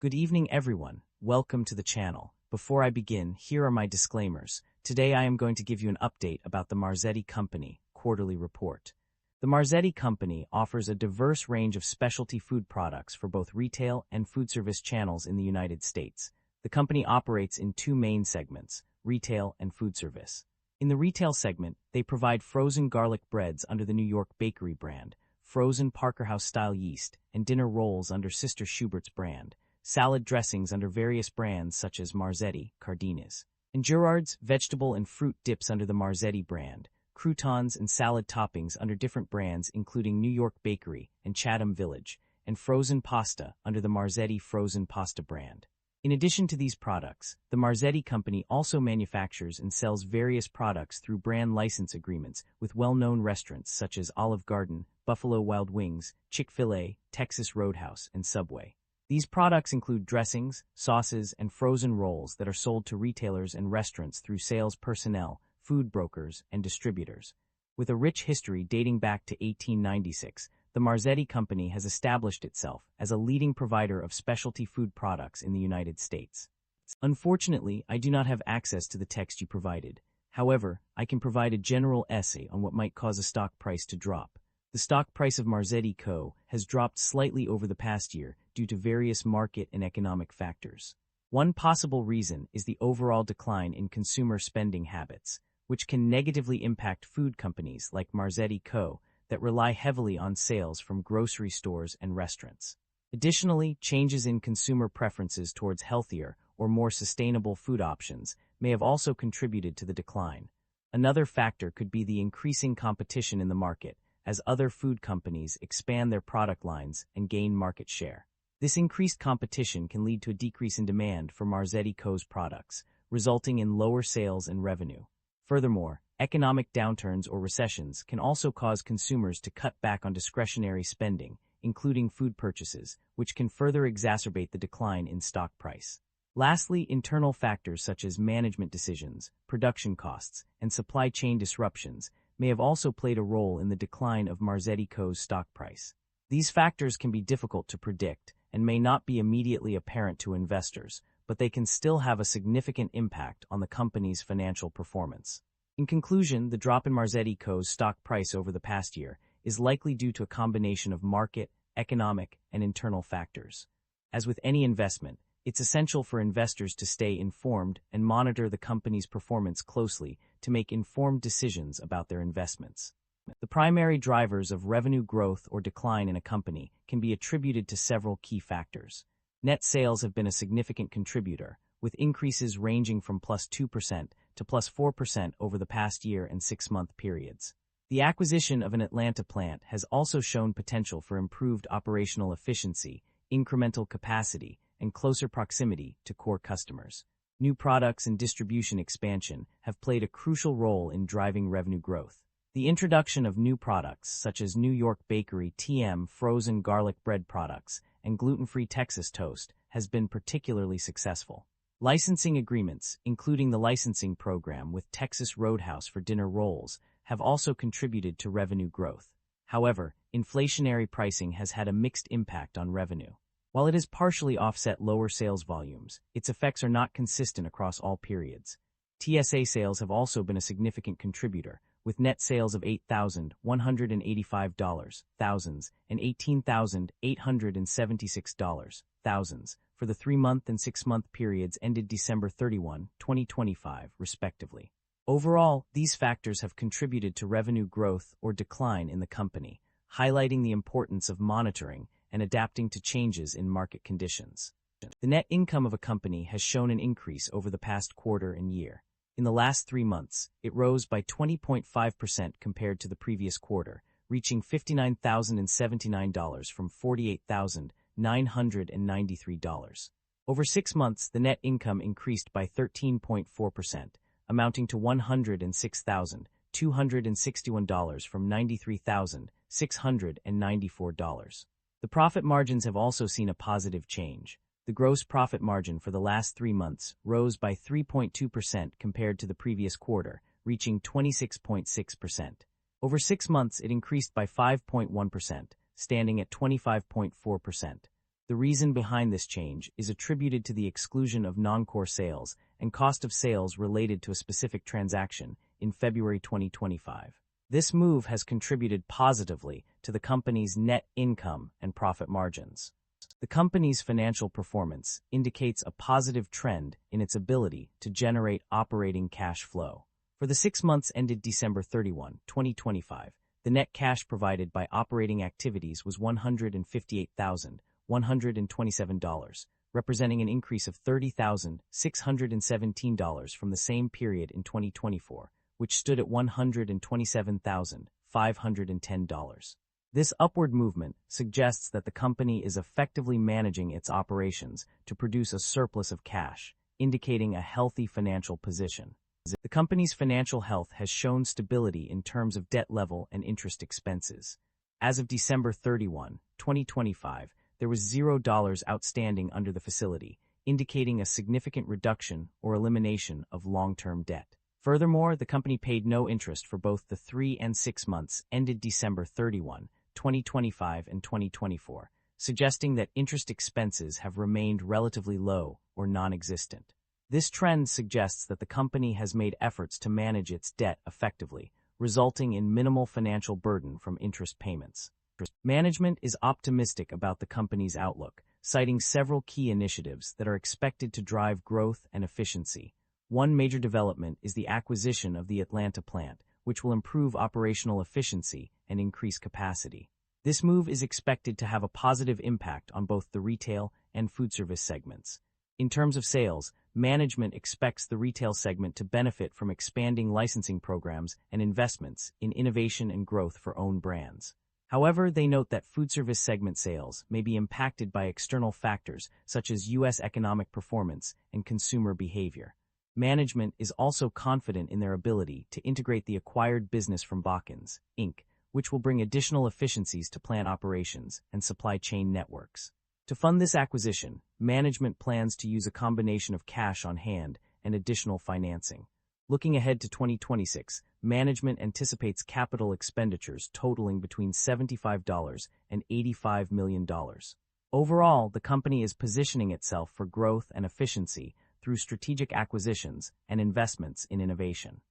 Good evening, everyone. Welcome to the channel. Before I begin, here are my disclaimers. Today I am going to give you an update about the Marzetti Company quarterly report. The Marzetti Company offers a diverse range of specialty food products for both retail and food service channels in the United States. The company operates in two main segments, retail and food service. In the retail segment, they provide frozen garlic breads under the New York Bakery brand, frozen Parker House-style yeast, and dinner rolls under Sister Schubert's brand, salad dressings under various brands such as Marzetti, Cardenas, and Gerard's vegetable and fruit dips under the Marzetti brand, croutons and salad toppings under different brands including New York Bakery and Chatham Village, and frozen pasta under the Marzetti frozen pasta brand. In addition to these products, the Marzetti Company also manufactures and sells various products through brand license agreements with well-known restaurants such as Olive Garden, Buffalo Wild Wings, Chick-fil-A, Texas Roadhouse, and Subway. These products include dressings, sauces, and frozen rolls that are sold to retailers and restaurants through sales personnel, food brokers, and distributors. With a rich history dating back to 1896, the Marzetti Company has established itself as a leading provider of specialty food products in the United States. Unfortunately, I do not have access to the text you provided. However, I can provide a general essay on what might cause a stock price to drop. The stock price of Marzetti Co. has dropped slightly over the past year due to various market and economic factors. One possible reason is the overall decline in consumer spending habits, which can negatively impact food companies like Marzetti Co. that rely heavily on sales from grocery stores and restaurants. Additionally, changes in consumer preferences towards healthier or more sustainable food options may have also contributed to the decline. Another factor could be the increasing competition in the market, as other food companies expand their product lines and gain market share. This increased competition can lead to a decrease in demand for Marzetti Co.'s products, resulting in lower sales and revenue. Furthermore, economic downturns or recessions can also cause consumers to cut back on discretionary spending, including food purchases, which can further exacerbate the decline in stock price. Lastly, internal factors such as management decisions, production costs, and supply chain disruptions may have also played a role in the decline of Marzetti Co.'s stock price. These factors can be difficult to predict and may not be immediately apparent to investors, but they can still have a significant impact on the company's financial performance. In conclusion, the drop in Marzetti Co.'s stock price over the past year is likely due to a combination of market, economic, and internal factors. As with any investment, it's essential for investors to stay informed and monitor the company's performance closely to make informed decisions about their investments. The primary drivers of revenue growth or decline in a company can be attributed to several key factors. Net sales have been a significant contributor, with increases ranging from +2% to +4% over the past year and 6-month periods. The acquisition of an Atlanta plant has also shown potential for improved operational efficiency, incremental capacity, and closer proximity to core customers. New products and distribution expansion have played a crucial role in driving revenue growth. The introduction of new products such as New York Bakery TM frozen garlic bread products and gluten-free Texas toast has been particularly successful. Licensing agreements, including the licensing program with Texas Roadhouse for dinner rolls, have also contributed to revenue growth. However, inflationary pricing has had a mixed impact on revenue. While it has partially offset lower sales volumes, its effects are not consistent across all periods. TSA sales have also been a significant contributor, with net sales of $8,185 thousands and $18,876 thousands for the 3-month and 6-month periods ended December 31, 2025, respectively. Overall, these factors have contributed to revenue growth or decline in the company, highlighting the importance of monitoring and adapting to changes in market conditions. The net income of a company has shown an increase over the past quarter and year. In the last 3 months, it rose by 20.5% compared to the previous quarter, reaching $59,079 from $48,993. Over 6 months, the net income increased by 13.4%, amounting to $106,261 from $93,694. The profit margins have also seen a positive change. The gross profit margin for the last 3 months rose by 3.2% compared to the previous quarter, reaching 26.6%. Over 6 months, it increased by 5.1%, standing at 25.4%. The reason behind this change is attributed to the exclusion of non-core sales and cost of sales related to a specific transaction in February 2025. This move has contributed positively to the company's net income and profit margins. The company's financial performance indicates a positive trend in its ability to generate operating cash flow. For the 6 months ended December 31, 2025, the net cash provided by operating activities was $158,127, representing an increase of $30,617 from the same period in 2024, which stood at $127,510. This upward movement suggests that the company is effectively managing its operations to produce a surplus of cash, indicating a healthy financial position. The company's financial health has shown stability in terms of debt level and interest expenses. As of December 31, 2025, there was $0 outstanding under the facility, indicating a significant reduction or elimination of long-term debt. Furthermore, the company paid no interest for both the 3 and 6 months ended December 31, 2025 and 2024, suggesting that interest expenses have remained relatively low or non-existent. This trend suggests that the company has made efforts to manage its debt effectively, resulting in minimal financial burden from interest payments. Management is optimistic about the company's outlook, citing several key initiatives that are expected to drive growth and efficiency. One major development is the acquisition of the Atlanta plant, which will improve operational efficiency and increase capacity. This move is expected to have a positive impact on both the retail and food service segments. In terms of sales, management expects the retail segment to benefit from expanding licensing programs and investments in innovation and growth for own brands. However, they note that food service segment sales may be impacted by external factors such as U.S. economic performance and consumer behavior. Management is also confident in their ability to integrate the acquired business from Botkins, Inc., which will bring additional efficiencies to plant operations and supply chain networks. To fund this acquisition, management plans to use a combination of cash on hand and additional financing. Looking ahead to 2026, management anticipates capital expenditures totaling between $75 and $85 million. Overall, the company is positioning itself for growth and efficiency through strategic acquisitions and investments in innovation.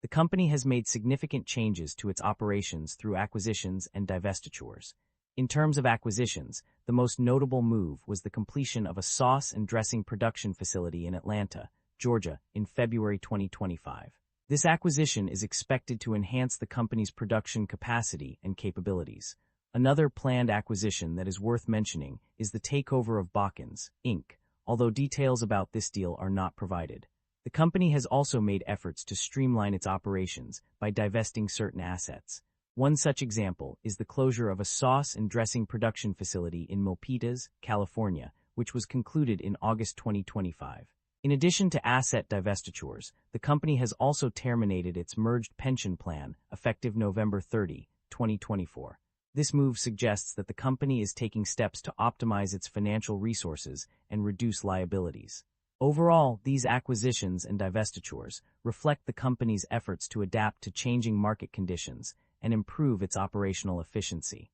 The company has made significant changes to its operations through acquisitions and divestitures. In terms of acquisitions, the most notable move was the completion of a sauce and dressing production facility in Atlanta, Georgia, in February 2025. This acquisition is expected to enhance the company's production capacity and capabilities. Another planned acquisition that is worth mentioning is the takeover of Botkins, Inc., although details about this deal are not provided. The company has also made efforts to streamline its operations by divesting certain assets. One such example is the closure of a sauce and dressing production facility in Milpitas, California, which was concluded in August 2025. In addition to asset divestitures, the company has also terminated its merged pension plan effective November 30, 2024. This move suggests that the company is taking steps to optimize its financial resources and reduce liabilities. Overall, these acquisitions and divestitures reflect the company's efforts to adapt to changing market conditions and improve its operational efficiency.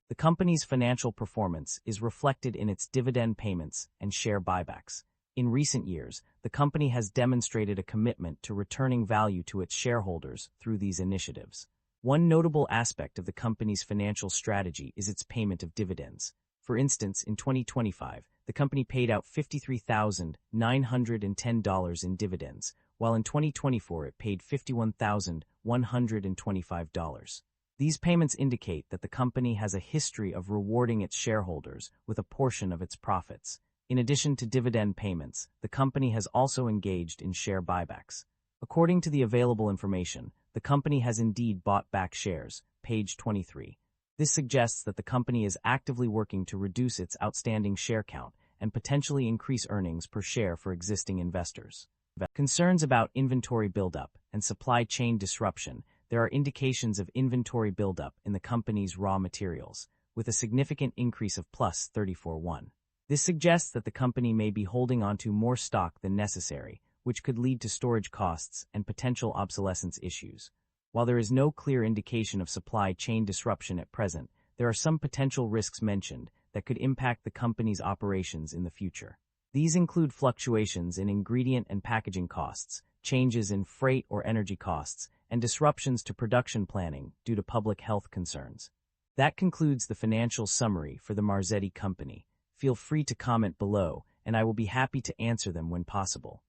The company's financial performance is reflected in its dividend payments and share buybacks. In recent years, the company has demonstrated a commitment to returning value to its shareholders through these initiatives. One notable aspect of the company's financial strategy is its payment of dividends. For instance, in 2025, the company paid out $53,910 in dividends, while in 2024 it paid $51,125. These payments indicate that the company has a history of rewarding its shareholders with a portion of its profits. In addition to dividend payments, the company has also engaged in share buybacks. According to the available information, the company has indeed bought back shares, page 23. This suggests that the company is actively working to reduce its outstanding share count and potentially increase earnings per share for existing investors. Concerns about inventory buildup and supply chain disruption. There are indications of inventory buildup in the company's raw materials, with a significant increase of plus 34.1. This suggests that the company may be holding onto more stock than necessary, which could lead to storage costs and potential obsolescence issues. While there is no clear indication of supply chain disruption at present, there are some potential risks mentioned that could impact the company's operations in the future. These include fluctuations in ingredient and packaging costs, changes in freight or energy costs, and disruptions to production planning due to public health concerns. That concludes the financial summary for the Marzetti Company. Feel free to comment below, and I will be happy to answer them when possible.